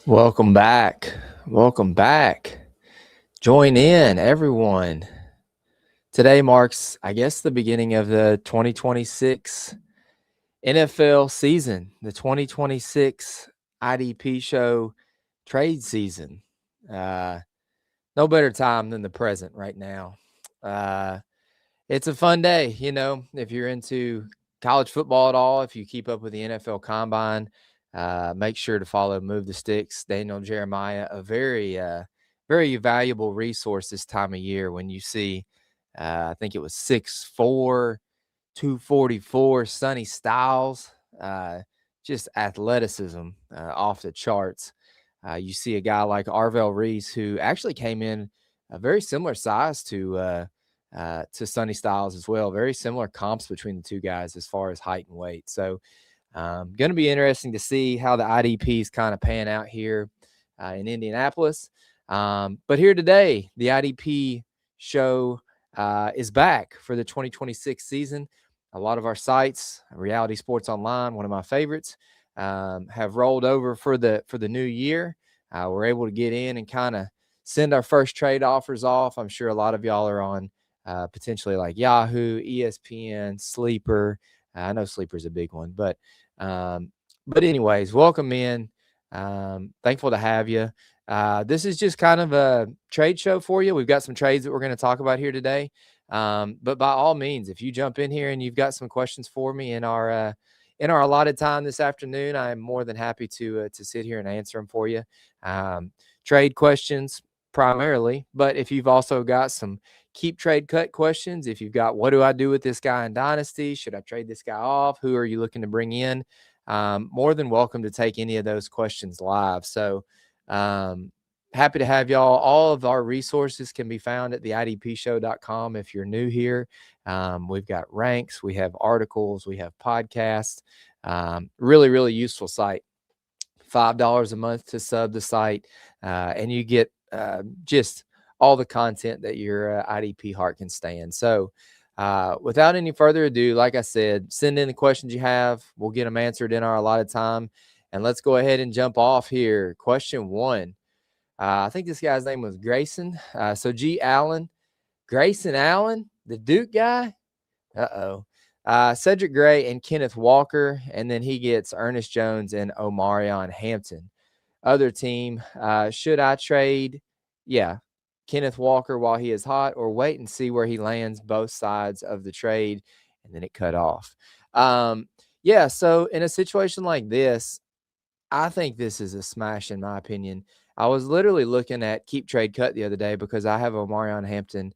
Welcome back. Welcome back. Join in, everyone. Today marks, I guess, the beginning of the 2026 NFL season, the 2026 IDP show trade season. No better time than the present right now. It's a fun day, if you're into college football at all, if you keep up with the NFL Combine, make sure to follow Move the Sticks, Daniel Jeremiah, a very valuable resource this time of year when you see, I think it was 6'4", 244, Sonny Styles, just athleticism off the charts. You see a guy like Arvell Reese, who actually came in a very similar size to Sonny Styles as well. Very similar comps between the two guys as far as height and weight. So going to be interesting to see how the IDPs kind of pan out here in Indianapolis. But here today, the IDP show is back for the 2026 season. A lot of our sites, Reality Sports Online, one of my favorites, have rolled over for the new year. We're able to get in and kind of send our first trade offers off. I'm sure a lot of y'all are on potentially like Yahoo, ESPN, Sleeper. I know Sleeper's a big one, but anyways, welcome in. Thankful to have you. This is just kind of a trade show for you. We've got some trades that we're going to talk about here today. But by all means, if you jump in here and you've got some questions for me in our allotted time this afternoon, I'm more than happy to sit here and answer them for you. Trade questions primarily, but if you've also got some keep trade cut questions, if you've got what do I do with this guy in Dynasty? Should I trade this guy off? Who are you looking to bring in? More than welcome to take any of those questions live. So happy to have y'all. All of our resources can be found at the idpshow.com. If you're new here, we've got ranks, we have articles, we have podcasts, really useful site. $5 a month to sub the site, and you get just all the content that your IDP heart can stand. So without any further ado, like I said, send in the questions you have. We'll get them answered in our allotted time. And let's go ahead and jump off here. Question 1. I think this guy's name was Grayson. So G. Allen. Grayson Allen, the Duke guy? Uh-oh. Cedric Gray and Kenneth Walker, and then he gets Ernest Jones and Omarion Hampton. Other team, should I trade? Yeah, Kenneth Walker while he is hot, or wait and see where he lands both sides of the trade, and then it cut off. Yeah, so in a situation like this, I think this is a smash in my opinion. I was literally looking at Keep Trade Cut the other day because I have Omarion Hampton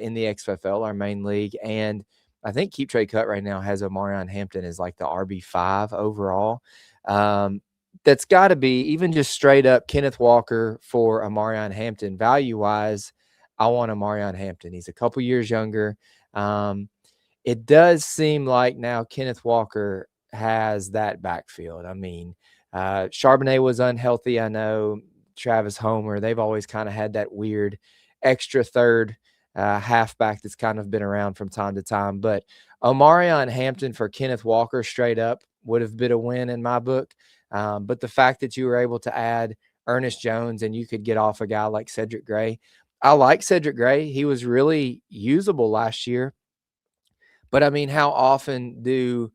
in the XFL, our main league, and I think Keep Trade Cut right now has Omarion Hampton as like the RB5 overall. That's got to be even just straight up Kenneth Walker for Omarion Hampton. Value-wise, I want Omarion Hampton. He's a couple years younger. It does seem like now Kenneth Walker has that backfield. I mean, Charbonnet was unhealthy, I know. Travis Homer, they've always kind of had that weird extra third halfback that's kind of been around from time to time. But Omarion Hampton for Kenneth Walker straight up would have been a win in my book. But the fact that you were able to add Ernest Jones and you could get off a guy like Cedric Gray. I like Cedric Gray. He was really usable last year. But, I mean, how often do,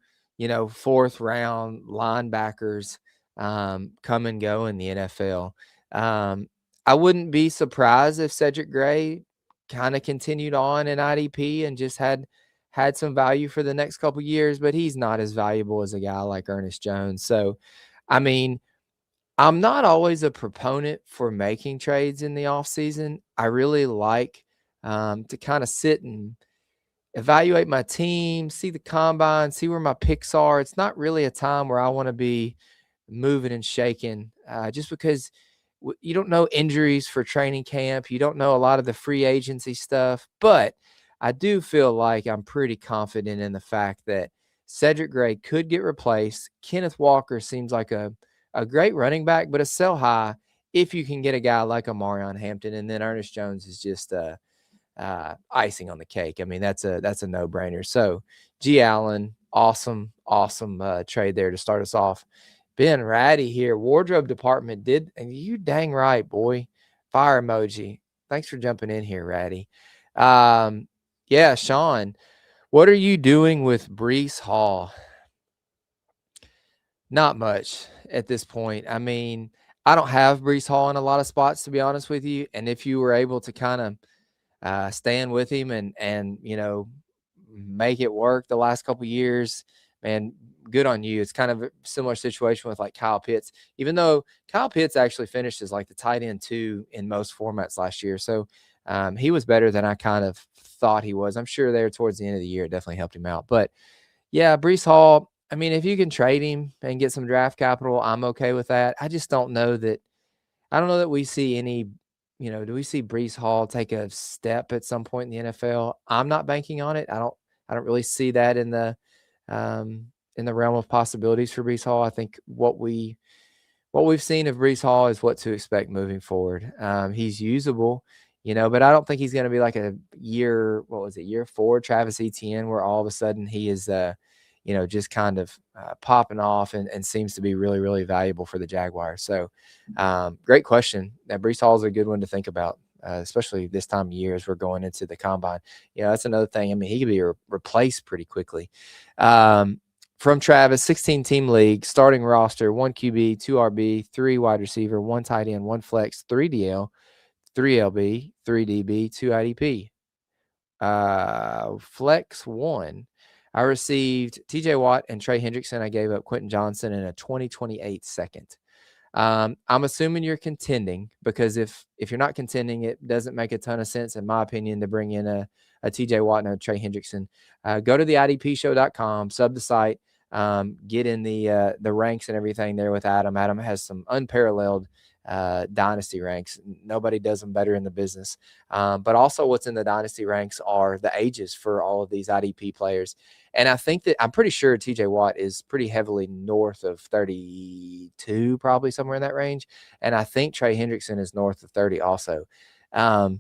fourth round linebackers come and go in the NFL? I wouldn't be surprised if Cedric Gray kind of continued on in IDP and just had some value for the next couple years, but he's not as valuable as a guy like Ernest Jones. So, I mean, I'm not always a proponent for making trades in the offseason. I really like to kind of sit and evaluate my team, see the combine, see where my picks are. It's not really a time where I want to be moving and shaking just because you don't know injuries for training camp. You don't know a lot of the free agency stuff, but I do feel like I'm pretty confident in the fact that Cedric Gray could get replaced. Kenneth Walker seems like a great running back, but a sell high if you can get a guy like Omarion Hampton, and then Ernest Jones is just icing on the cake. I mean, that's a no-brainer. So G. Allen, awesome trade there to start us off. Ben Ratty here. Wardrobe department did, and you dang right, boy. Fire emoji. Thanks for jumping in here, Ratty. Yeah, Sean, what are you doing with Breece Hall? Not much at this point. I mean, I don't have Breece Hall in a lot of spots, to be honest with you. And if you were able to kind of stand with him and make it work the last couple of years, man, good on you. It's kind of a similar situation with like Kyle Pitts, even though Kyle Pitts actually finished as like the tight end 2 in most formats last year. So he was better than I kind of thought he was. I'm sure there towards the end of the year, it definitely helped him out. But yeah, Breece Hall, I mean, if you can trade him and get some draft capital, I'm okay with that. I just don't know that we see any, do we see Breece Hall take a step at some point in the NFL? I'm not banking on it. I don't really see that in the realm of possibilities for Breece Hall. I think what we've seen of Breece Hall is what to expect moving forward. He's usable, but I don't think he's going to be like year 4 Travis Etienne, where all of a sudden he is, just kind of popping off and seems to be really, really valuable for the Jaguars. So great question. Breece Hall is a good one to think about, especially this time of year as we're going into the combine. That's another thing. I mean, he could be replaced pretty quickly. From Travis, 16-team league, starting roster, 1 QB, 2 RB, 3 wide receiver, 1 tight end, 1 flex, 3 DL, 3 LB, 3 DB, 2 IDP. Flex 1. I received TJ Watt and Trey Hendrickson. I gave up Quentin Johnson in a 2028 second. I'm assuming you're contending, because if you're not contending, it doesn't make a ton of sense, in my opinion, to bring in a TJ Watt and a Trey Hendrickson. Go to the IDPshow.com, sub the site, get in the ranks and everything there with Adam. Adam has some unparalleled dynasty ranks. Nobody does them better in the business. But also what's in the dynasty ranks are the ages for all of these IDP players. And I'm pretty sure TJ Watt is pretty heavily north of 32, probably somewhere in that range. And I think Trey Hendrickson is north of 30 also. I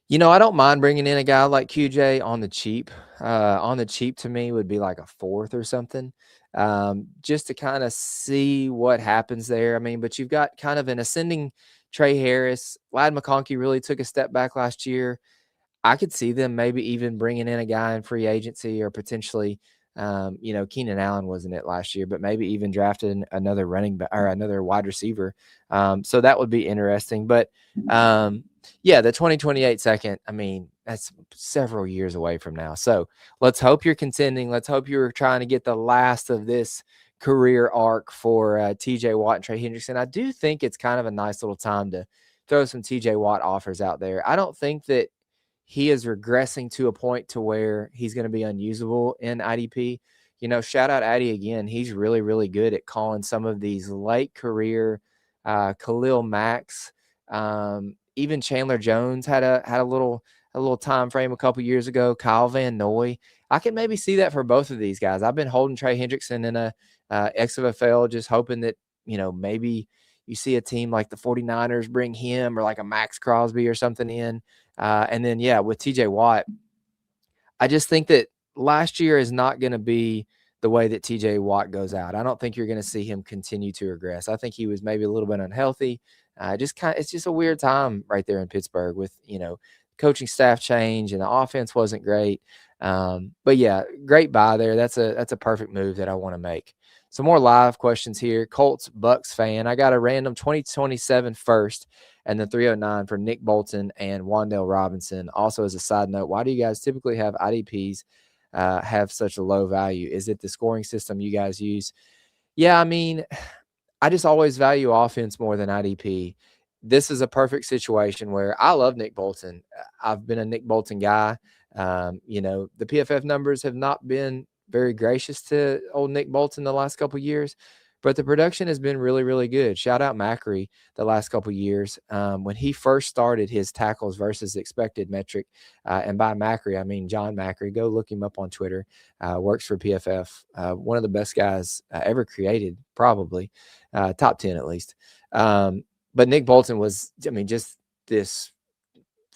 don't mind bringing in a guy like QJ on the cheap. On the cheap to me would be like a 4th or something, just to kind of see what happens there. I mean, but you've got kind of an ascending Trey Harris. Ladd McConkey really took a step back last year. I could see them maybe even bringing in a guy in free agency, or potentially, Keenan Allen wasn't it last year, but maybe even drafted another running back or another wide receiver. So that would be interesting. But the 2028 second, I mean, that's several years away from now. So let's hope you're contending. Let's hope you're trying to get the last of this career arc for TJ Watt and Trey Hendrickson. I do think it's kind of a nice little time to throw some TJ Watt offers out there. I don't think that he is regressing to a point to where he's going to be unusable in IDP. Shout out Addy again. He's really, really good at calling some of these late career Khalil Macks. Even Chandler Jones had a little time frame a couple years ago. Kyle Van Noy. I can maybe see that for both of these guys. I've been holding Trey Hendrickson in a XFL, just hoping that, maybe you see a team like the 49ers bring him, or like a Max Crosby or something in. And then, with TJ Watt, I just think that last year is not going to be the way that TJ Watt goes out. I don't think you're going to see him continue to regress. I think he was maybe a little bit unhealthy. It's just a weird time right there in Pittsburgh with, coaching staff change, and the offense wasn't great. But yeah, great buy there. That's a perfect move that I want to make. Some more live questions here. Colts Bucks fan. I got a random 2027 first and the 309 for Nick Bolton and Wan'Dale Robinson. Also, as a side note, why do you guys typically have IDPs have such a low value? Is it the scoring system you guys use? Yeah, I mean, I just always value offense more than IDP. This is a perfect situation where I love Nick Bolton. I've been a Nick Bolton guy. The PFF numbers have not been very gracious to old Nick Bolton the last couple of years, but the production has been really, really good. Shout out Macri the last couple of years. When he first started his tackles versus expected metric, and by Macri, I mean John Macri. Go look him up on Twitter. Works for PFF. One of the best guys ever created, probably top 10 at least. But Nick Bolton was, just this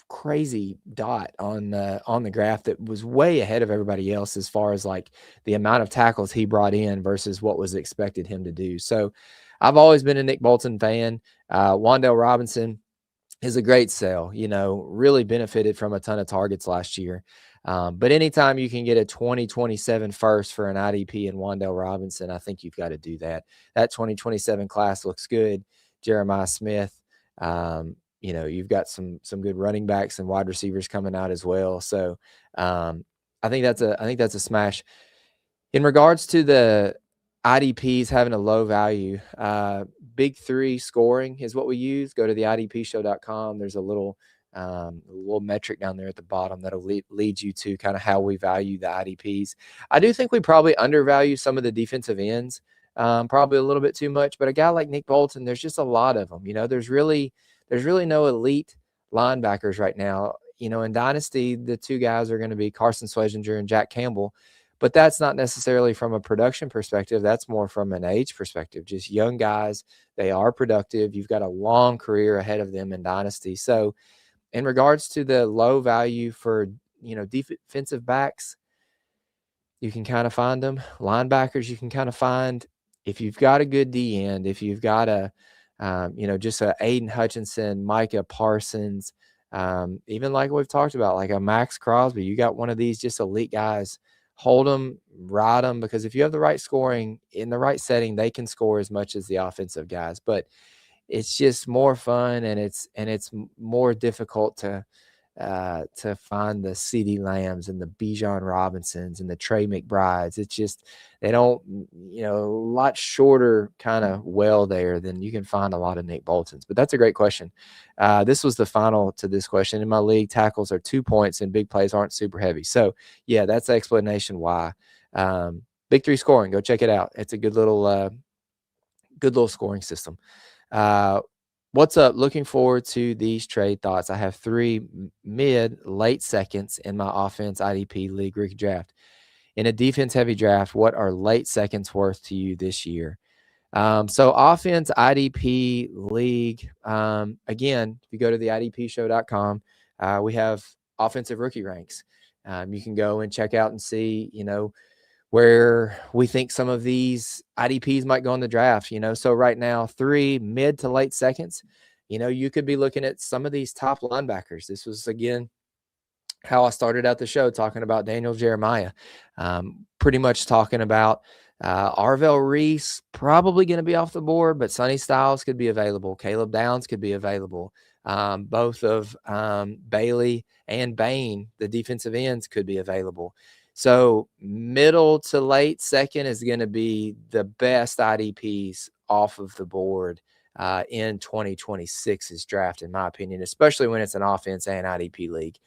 crazy dot on the graph that was way ahead of everybody else as far as like the amount of tackles he brought in versus what was expected him to do. So I've always been a Nick Bolton fan. Wan'Dale Robinson is a great sell, really benefited from a ton of targets last year. But anytime you can get a 2027 first for an IDP and Wan'Dale Robinson, I think you've got to do that. That 2027 class looks good. Jeremiah Smith, you've got some good running backs and wide receivers coming out as well. So I think that's a smash. In regards to the IDPs having a low value, big three scoring is what we use. Go to the idpshow.com. There's a little metric down there at the bottom that'll lead you to kind of how we value the IDPs. I do think we probably undervalue some of the defensive ends, probably a little bit too much. But a guy like Nick Bolton, there's just a lot of them. There's really no elite linebackers right now. In Dynasty, the two guys are going to be Carson Schlesinger and Jack Campbell. But that's not necessarily from a production perspective. That's more from an age perspective. Just young guys, they are productive. You've got a long career ahead of them in Dynasty. So in regards to the low value for, defensive backs, you can kind of find them. Linebackers, you can kind of find. If you've got a good D end, if you've got just a Aiden Hutchinson, Micah Parsons, even like we've talked about, like a Max Crosby, you got one of these just elite guys. Hold them, ride them, because if you have the right scoring in the right setting, they can score as much as the offensive guys. But it's just more fun, and it's more difficult to find the CeeDee Lambs and the Bijan Robinsons and the Trey McBrides. It's just they don't, a lot shorter kind of well there than you can find a lot of Nick Boltons. But that's a great question. This was the final to this question. In my league, tackles are 2 points and big plays aren't super heavy. So, yeah, that's the explanation why. Big three scoring, go check it out. It's a good little scoring system. What's up? Looking forward to these trade thoughts. I have 3 late seconds in my offense IDP league rookie draft. In a defense-heavy draft, what are late seconds worth to you this year? So offense IDP league, again, if you go to the idpshow.com, we have offensive rookie ranks. You can go and check out and see, where we think some of these IDPs might go in the draft, So right now, 3 mid to late seconds, you could be looking at some of these top linebackers. This was, again, how I started out the show, talking about Daniel Jeremiah, pretty much talking about Arvell Reese probably going to be off the board, but Sonny Styles could be available. Caleb Downs could be available. Both of Bailey and Bain, the defensive ends, could be available. So middle to late second is going to be the best IDPs off of the board in 2026's draft, in my opinion, especially when it's an offense and IDP league,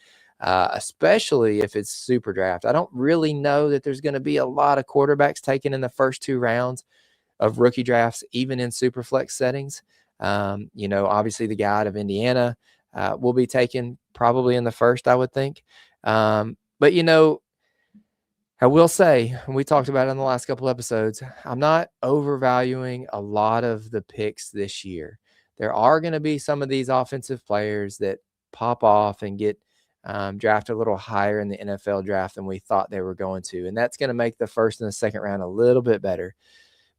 especially if it's super draft. I don't really know that there's going to be a lot of quarterbacks taken in the first 2 rounds of rookie drafts, even in super flex settings. Obviously the guy out of Indiana will be taken probably in the first, I would think. But, I will say, and we talked about it in the last couple episodes, I'm not overvaluing a lot of the picks this year. There are going to be some of these offensive players that pop off and get drafted a little higher in the NFL draft than we thought they were going to. And that's going to make the first and the second round a little bit better.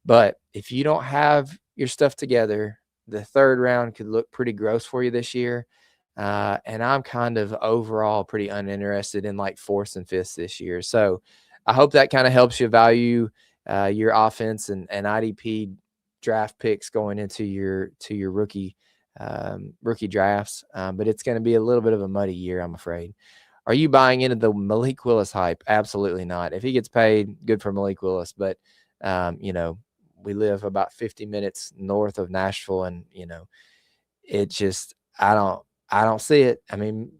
But if you don't have your stuff together, the third round could look pretty gross for you this year. And I'm kind of overall pretty uninterested in like 4th and 5th this year. So I hope that kind of helps you value your offense and IDP draft picks going into your rookie drafts. But it's going to be a little bit of a muddy year, I'm afraid. Are you buying into the Malik Willis hype? Absolutely not. If he gets paid, good for Malik Willis. But, we live about 50 minutes north of Nashville, and, it just, I don't see it. I mean,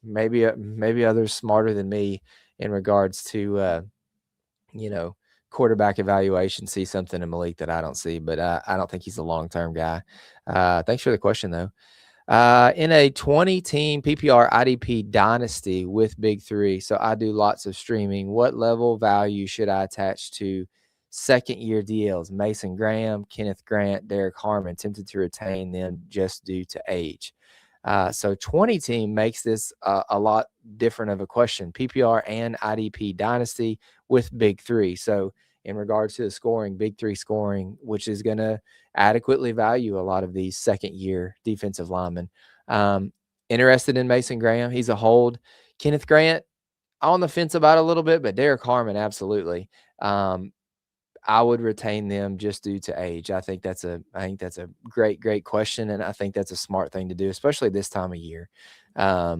maybe others smarter than me in regards to, quarterback evaluation see something in Malik that I don't see, but I don't think he's a long-term guy. Thanks for the question, though. In a 20-team PPR IDP dynasty with Big 3, so I do lots of streaming, what level value should I attach to second-year DLs? Mason Graham, Kenneth Grant, Derek Harmon, tempted to retain them just due to age. So 20 team makes this a lot different of a question. PPR and IDP dynasty with big three. So in regards to the scoring, big three scoring, which is going to adequately value a lot of these second-year defensive linemen. Interested in Mason Graham. He's a hold. Kenneth Grant, on the fence about a little bit, but Derek Harmon, absolutely. I would retain them just due to age. I think that's a great question, and I think that's a smart thing to do, especially this time of year. All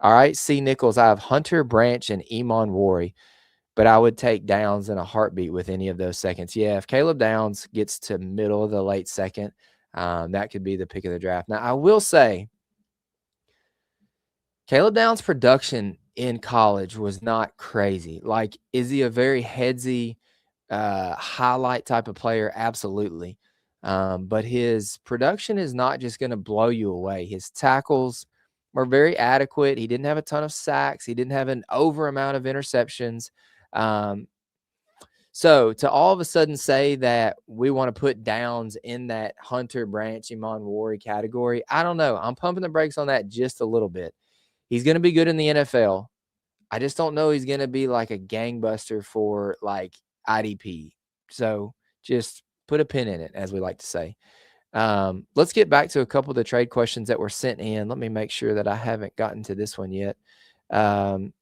right, C. Nichols, I have Hunter, Branch, and Iman Wari, but I would take Downs in a heartbeat with any of those seconds. Yeah, if Caleb Downs gets to middle of the late second, that could be the pick of the draft. Now, I will say, Caleb Downs' production in college was not crazy. Like, is he a very headsy, highlight type of player? Absolutely. But his production is not just going to blow you away. His tackles were very adequate. He didn't have a ton of sacks. He didn't have an over amount of interceptions. So to all of a sudden say that we want to put Downs in that Hunter, Branch, Iman Wari category, I don't know. I'm pumping the brakes on that just a little bit. He's going to be good in the NFL. I just don't know he's going to be like a gangbuster for like IDP. So just put a pin in it, as we like to say. Let's get back to a couple of the trade questions that were sent in. Let me make sure that I haven't gotten to this one yet.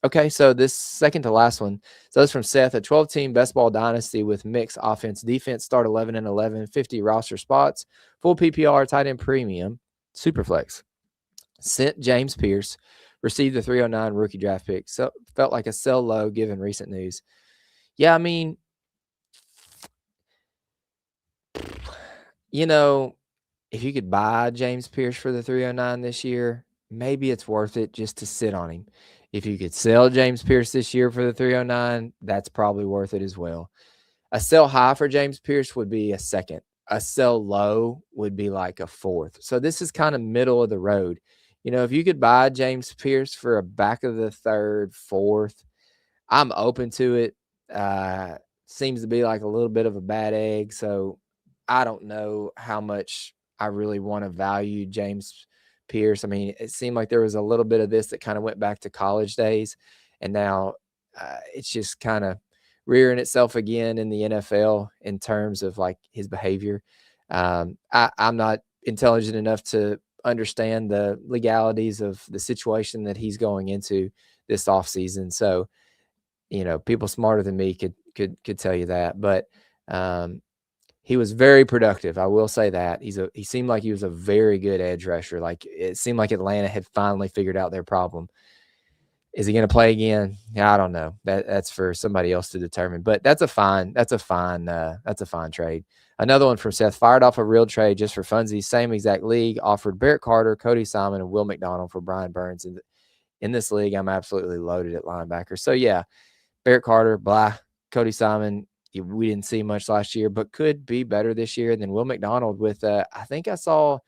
Okay, so this second to last one. So this is from Seth, a 12-team best ball dynasty with mixed offense, defense, start 11 and 11, 50 roster spots, full PPR, tight end premium, super flex. Sent James Pierce, received the 309 rookie draft pick. So felt like a sell low given recent news. Yeah, I mean, you know, if you could buy James Pierce for the 309 this year, maybe it's worth it just to sit on him. If you could sell James Pierce this year for the 309, that's probably worth it as well. A sell high for James Pierce would be a second. A sell low would be like a fourth. So this is kind of middle of the road. You know, if you could buy James Pierce for a back of the third, fourth, I'm open to it. Seems to be like a little bit of a bad egg. So I don't know how much I really want to value James Pierce. I mean, it seemed like there was a little bit of this that kind of went back to college days. And now it's just kind of rearing itself again in the NFL in terms of like his behavior. I'm not intelligent enough to understand the legalities of the situation that he's going into this offseason. So, you know, people smarter than me could tell you that, but he was very productive. I will say that he seemed like he was a very good edge rusher. Like it seemed like Atlanta had finally figured out their problem. Is he going to play again? Yeah, I don't know. That's for somebody else to determine. But that's a fine trade. Another one from Seth, fired off a real trade just for funsies. Same exact league. Offered Barrett Carter, Cody Simon, and Will McDonald for Brian Burns. In this league, I'm absolutely loaded at linebacker. So yeah, Barrett Carter, blah. Cody Simon, we didn't see much last year, but could be better this year than Will McDonald with, I think I saw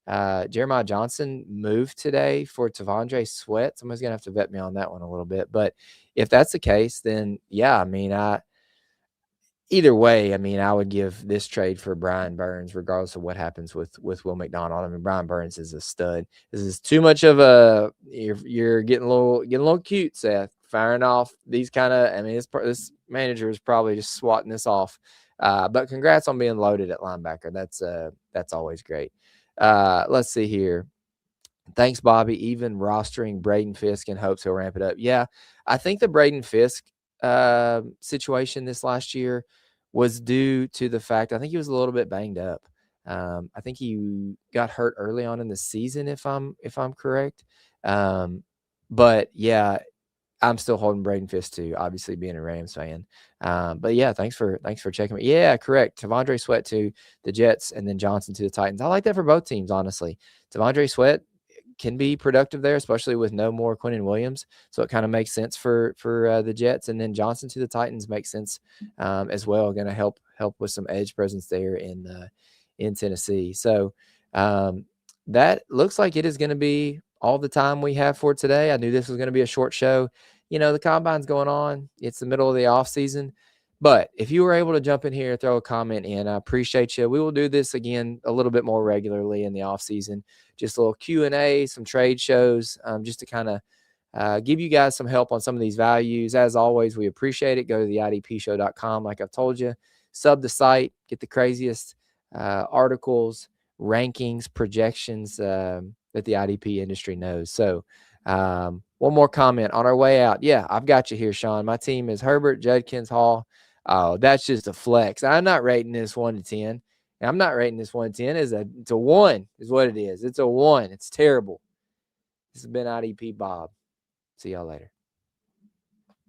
Jeremiah Johnson moved today for Tavondre Sweat. Somebody's going to have to vet me on that one a little bit. But if that's the case, then yeah, I mean, either way, I mean, I would give this trade for Brian Burns, regardless of what happens with Will McDonald. I mean, Brian Burns is a stud. This is too much of a, you're getting a little cute, Seth, firing off these kind of, I mean, this manager is probably just swatting this off. But congrats on being loaded at linebacker. That's always great. Let's see here. Thanks, Bobby. Even rostering Braden Fisk in hopes he'll ramp it up. Yeah, I think the Braden Fisk situation this last year was due to the fact I think he was a little bit banged up. I think he got hurt early on in the season, if I'm correct. But yeah, I'm still holding Braden Fisk too, obviously being a Rams fan. But yeah, thanks for checking me. Yeah, correct. Tavondre Sweat to the Jets and then Johnson to the Titans. I like that for both teams, honestly. Tavondre Sweat can be productive there, especially with no more Quinnen Williams. So it kind of makes sense for the Jets. And then Johnson to the Titans makes sense as well. Going to help with some edge presence there in Tennessee. So that looks like it is going to be all the time we have for today. I knew this was going to be a short show. You know, the combine's going on. It's the middle of the offseason. But if you were able to jump in here, throw a comment in, I appreciate you. We will do this again a little bit more regularly in the off season. Just a little Q&A, some trade shows, just to kind of give you guys some help on some of these values. As always, we appreciate it. Go to the idpshow.com, like I've told you. Sub the site, get the craziest articles, rankings, projections that the IDP industry knows. So one more comment on our way out. Yeah, I've got you here, Sean. My team is Herbert, Judkins, Hall. Oh, that's just a flex. I'm not rating this 1 to 10. I'm not rating this 1 to 10. It's a 1 is what it is. It's a 1. It's terrible. This has been IDP Bob. See y'all later.